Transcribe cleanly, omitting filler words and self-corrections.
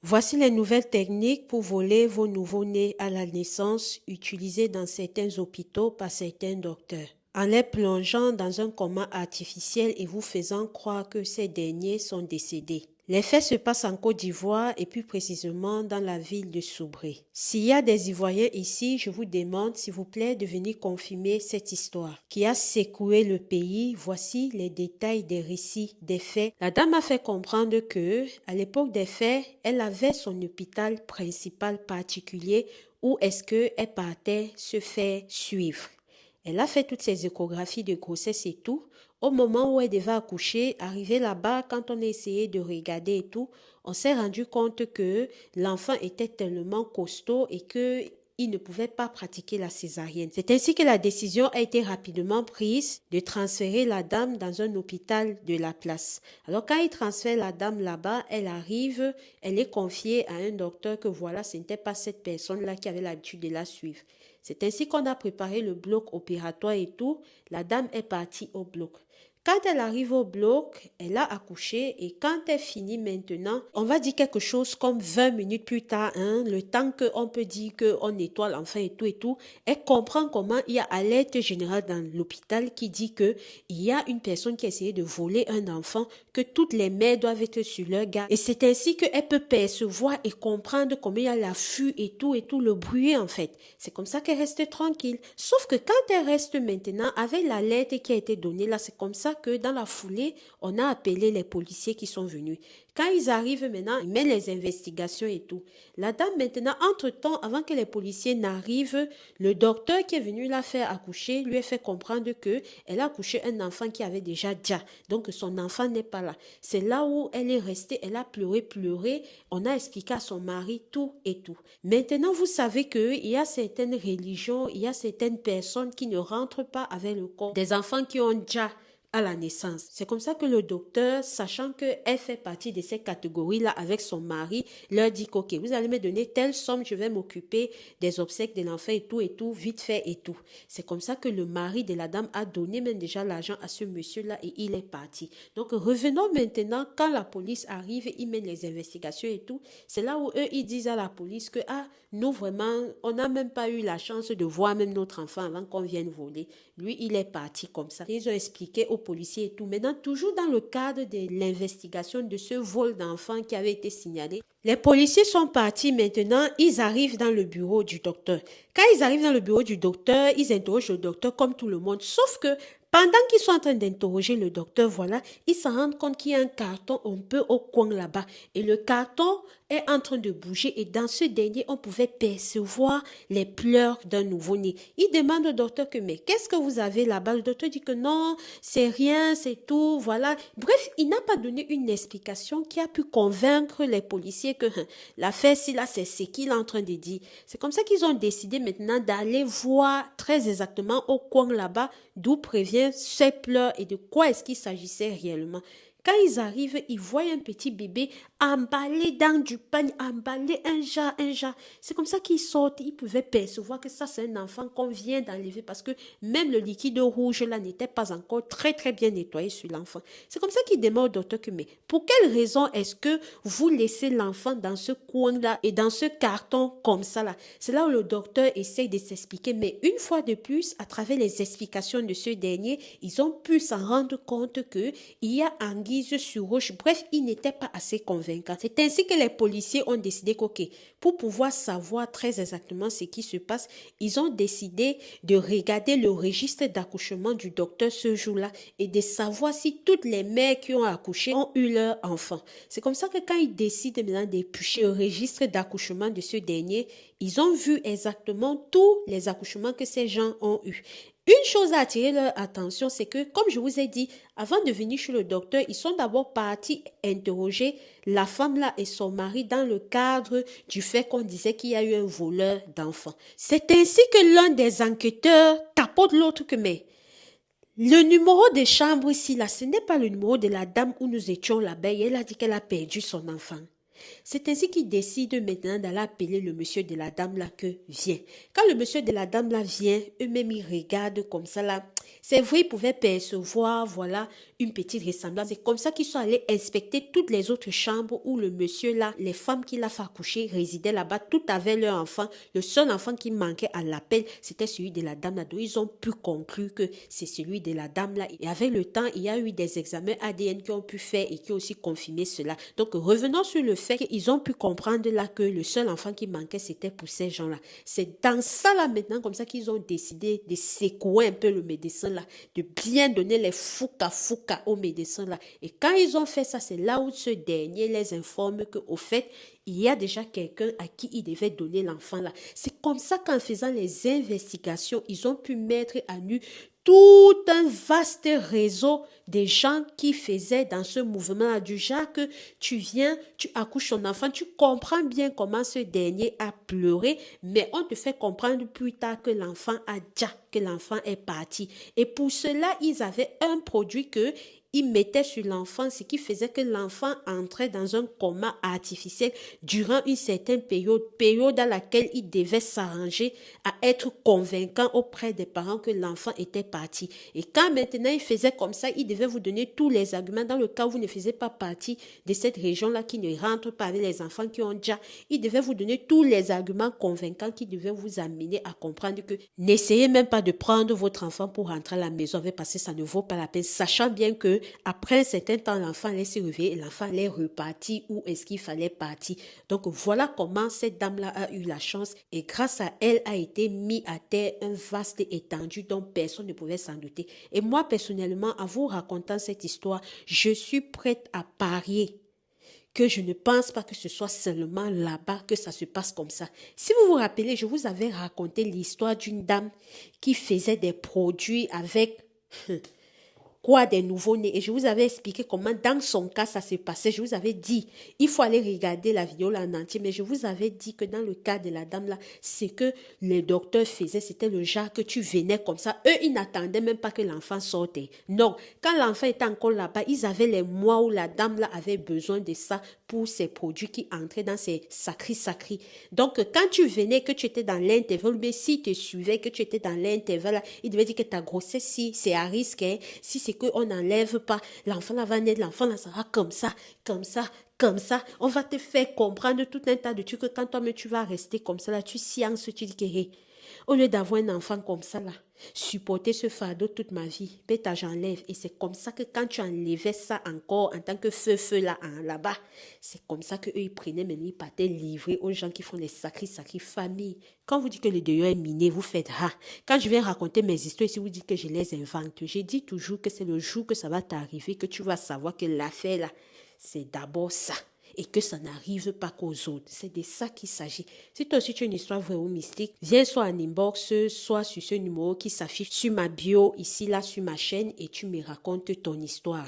Voici les nouvelles techniques pour voler vos nouveau-nés à la naissance utilisées dans certains hôpitaux par certains docteurs. En les plongeant dans un coma artificiel et vous faisant croire que ces derniers sont décédés. Les faits se passent en Côte d'Ivoire et plus précisément dans la ville de Soubré. S'il y a des Ivoiriens ici, je vous demande s'il vous plaît de venir confirmer cette histoire qui a secoué le pays. Voici les détails des récits des faits. La dame a fait comprendre que, à l'époque des faits, elle avait son hôpital principal particulier où est-ce qu'elle partait se faire suivre. Elle a fait toutes ses échographies de grossesse et tout. Au moment où elle devait accoucher, arrivé là-bas, quand on a essayé de regarder et tout, on s'est rendu compte que l'enfant était tellement costaud et que il ne pouvait pas pratiquer la césarienne. C'est ainsi que la décision a été rapidement prise de transférer la dame dans un hôpital de la place. Alors quand il transfère la dame là-bas, elle arrive, elle est confiée à un docteur que voilà, ce n'était pas cette personne-là qui avait l'habitude de la suivre. C'est ainsi qu'on a préparé le bloc opératoire et tout. La dame est partie au bloc. Quand elle arrive au bloc, elle a accouché et quand elle finit maintenant, on va dire quelque chose comme 20 minutes plus tard, le temps qu'on peut dire qu'on nettoie l'enfant et tout, elle comprend comment il y a alerte générale dans l'hôpital qui dit que il y a une personne qui a essayé de voler un enfant, que toutes les mères doivent être sur leur garde. Et c'est ainsi qu'elle peut percevoir et comprendre comment il y a l'affût et tout, le bruit en fait. C'est comme ça qu'elle reste tranquille. Sauf que quand elle reste maintenant avec l'alerte qui a été donnée là, c'est comme ça que dans la foulée, on a appelé les policiers qui sont venus. Quand ils arrivent maintenant, ils mettent les investigations et tout. La dame maintenant, entre-temps, avant que les policiers n'arrivent, le docteur qui est venu la faire accoucher lui a fait comprendre que elle a accouché un enfant qui avait déjà déjà. Donc son enfant n'est pas là. C'est là où elle est restée, elle a pleuré. On a expliqué à son mari tout et tout. Maintenant, vous savez qu'il y a certaines religions, il y a certaines personnes qui ne rentrent pas avec le corps des enfants qui ont déjà à la naissance. C'est comme ça que le docteur, sachant qu'elle fait partie de ces catégories-là avec son mari, leur dit qu'ok, vous allez me donner telle somme, je vais m'occuper des obsèques de l'enfant et tout, vite fait et tout. C'est comme ça que le mari de la dame a donné même déjà l'argent à ce monsieur-là et il est parti. Donc revenons maintenant, quand la police arrive, ils mènent les investigations et tout, c'est là où eux, ils disent à la police que, nous vraiment, on n'a même pas eu la chance de voir même notre enfant avant qu'on vienne voler. Lui, il est parti comme ça. Ils ont expliqué aux policiers et tout. Maintenant, toujours dans le cadre de l'investigation de ce vol d'enfant qui avait été signalé, les policiers sont partis maintenant, ils arrivent dans le bureau du docteur. Quand ils arrivent dans le bureau du docteur, ils interrogent le docteur comme tout le monde, sauf que pendant qu'ils sont en train d'interroger le docteur, voilà, ils se rendent compte qu'il y a un carton un peu au coin là-bas. Et le carton est en train de bouger et dans ce dernier, on pouvait percevoir les pleurs d'un nouveau-né. Il demande au docteur que, mais qu'est-ce que vous avez là-bas? Le docteur dit que non, c'est rien, c'est tout, voilà. Bref, il n'a pas donné une explication qui a pu convaincre les policiers que l'affaire, si là, c'est ce qu'il est en train de dire. C'est comme ça qu'ils ont décidé maintenant d'aller voir très exactement au coin là-bas d'où prévient ces pleurs et de quoi est-ce qu'il s'agissait réellement. Quand ils arrivent, ils voient un petit bébé emballé dans du pain, emballé un jar. C'est comme ça qu'ils sortent. Ils pouvaient percevoir que ça, c'est un enfant qu'on vient d'enlever parce que même le liquide rouge là n'était pas encore très bien nettoyé sur l'enfant. C'est comme ça qu'ils demandent au docteur que, mais pour quelle raison est-ce que vous laissez l'enfant dans ce coin-là et dans ce carton comme ça là? C'est là où le docteur essaye de s'expliquer, mais une fois de plus, à travers les explications de ce dernier, ils ont pu s'en rendre compte que il y a anguille sur roche. Bref, il n'était pas assez convaincant. C'est ainsi que les policiers ont décidé qu'ok, pour pouvoir savoir très exactement ce qui se passe, ils ont décidé de regarder le registre d'accouchement du docteur ce jour-là et de savoir si toutes les mères qui ont accouché ont eu leur enfant. C'est comme ça que quand ils décident maintenant d'éplucher le registre d'accouchement de ce dernier, ils ont vu exactement tous les accouchements que ces gens ont eus. Une chose à attirer leur attention, c'est que, comme je vous ai dit, avant de venir chez le docteur, ils sont d'abord partis interroger la femme là et son mari dans le cadre du fait qu'on disait qu'il y a eu un voleur d'enfants. C'est ainsi que l'un des enquêteurs tapote l'autre que, mais le numéro de chambre ici là, ce n'est pas le numéro de la dame où nous étions là-bas et elle a dit qu'elle a perdu son enfant. C'est ainsi qu'ils décident maintenant d'aller appeler le monsieur de la dame là que viens. Quand le monsieur de la dame là vient, eux-mêmes ils regardent comme ça là. C'est vrai, ils pouvaient percevoir, voilà, une petite ressemblance. C'est comme ça qu'ils sont allés inspecter toutes les autres chambres où le monsieur là, les femmes qui l'a fait accoucher résidaient là-bas, tout avaient leur enfant. Le seul enfant qui manquait à l'appel, c'était celui de la dame là. Donc, ils ont pu conclure que c'est celui de la dame là. Et avec le temps, il y a eu des examens ADN qui ont pu faire et qui ont aussi confirmé cela. Donc, revenons sur le fait qu'ils ont pu comprendre là que le seul enfant qui manquait, c'était pour ces gens-là. C'est dans ça là maintenant, comme ça qu'ils ont décidé de secouer un peu le médecin là, de bien donner les fouca au médecin là. Et quand ils ont fait ça, c'est là où ce dernier les informe qu'au fait, il y a déjà quelqu'un à qui ils devaient donner l'enfant là. C'est comme ça qu'en faisant les investigations, ils ont pu mettre à nu tout un vaste réseau des gens qui faisaient dans ce mouvement du genre que tu viens, tu accouches ton enfant, tu comprends bien comment ce dernier a pleuré, mais on te fait comprendre plus tard que l'enfant a déjà, que l'enfant est parti. Et pour cela, ils avaient un produit que ils mettaient sur l'enfant, ce qui faisait que l'enfant entrait dans un coma artificiel durant une certaine période dans laquelle il devait s'arranger à être convaincant auprès des parents que l'enfant était parti. Et quand maintenant il faisait comme ça, il devait vous donner tous les arguments dans le cas où vous ne faisiez pas partie de cette région-là qui ne rentre pas avec les enfants qui ont déjà, il devait vous donner tous les arguments convaincants qui devaient vous amener à comprendre que n'essayez même pas de prendre votre enfant pour rentrer à la maison parce que ça ne vaut pas la peine, sachant bien que après un certain temps, l'enfant allait se réveiller et l'enfant allait repartir où est-ce qu'il fallait partir. Donc voilà comment cette dame-là a eu la chance et grâce à elle a été mis à terre un vaste étendue dont personne ne pouvait s'en douter. Et moi personnellement, en vous racontant cette histoire, je suis prête à parier que je ne pense pas que ce soit seulement là-bas que ça se passe comme ça. Si vous vous rappelez, je vous avais raconté l'histoire d'une dame qui faisait des produits avec quoi des nouveaux-nés. Et je vous avais expliqué comment dans son cas ça se passait. Je vous avais dit, il faut aller regarder la vidéo là en entier. Mais je vous avais dit que dans le cas de la dame là, ce que les docteurs faisaient, c'était le genre que tu venais comme ça. Eux, ils n'attendaient même pas que l'enfant sortait. Non, quand l'enfant était encore là-bas, ils avaient les mois où la dame là avait besoin de ça pour ces produits qui entraient dans ces sacris. Donc, quand tu venais, que tu étais dans l'intervalle, mais si tu suivais, que tu étais dans l'intervalle, il devait dire que ta grossesse, si c'est à risque, hein, si c'est qu'on n'enlève pas, l'enfant là va naître, l'enfant là sera comme ça, on va te faire comprendre tout un tas de trucs que quand toi-même tu vas rester comme ça là, tu sciences, tu dis que hey, au lieu d'avoir un enfant comme ça là, supporter ce fardeau toute ma vie, peut-être j'enlève. Et c'est comme ça que quand tu enlevais ça encore en tant que feu là, là-bas, c'est comme ça qu'eux ils prenaient, mais ils partaient livrer aux gens qui font les sacrées familles. Quand vous dites que le deuil est miné, vous faites ah. Quand je vais raconter mes histoires ici, vous dites que je les invente. J'ai dit toujours que c'est le jour que ça va t'arriver que tu vas savoir que l'affaire là, c'est d'abord ça. Et que ça n'arrive pas qu'aux autres. C'est de ça qu'il s'agit. Si toi aussi tu as une histoire vraie ou mystique, viens soit en inbox, soit sur ce numéro qui s'affiche sur ma bio, ici, là, sur ma chaîne, et tu me racontes ton histoire.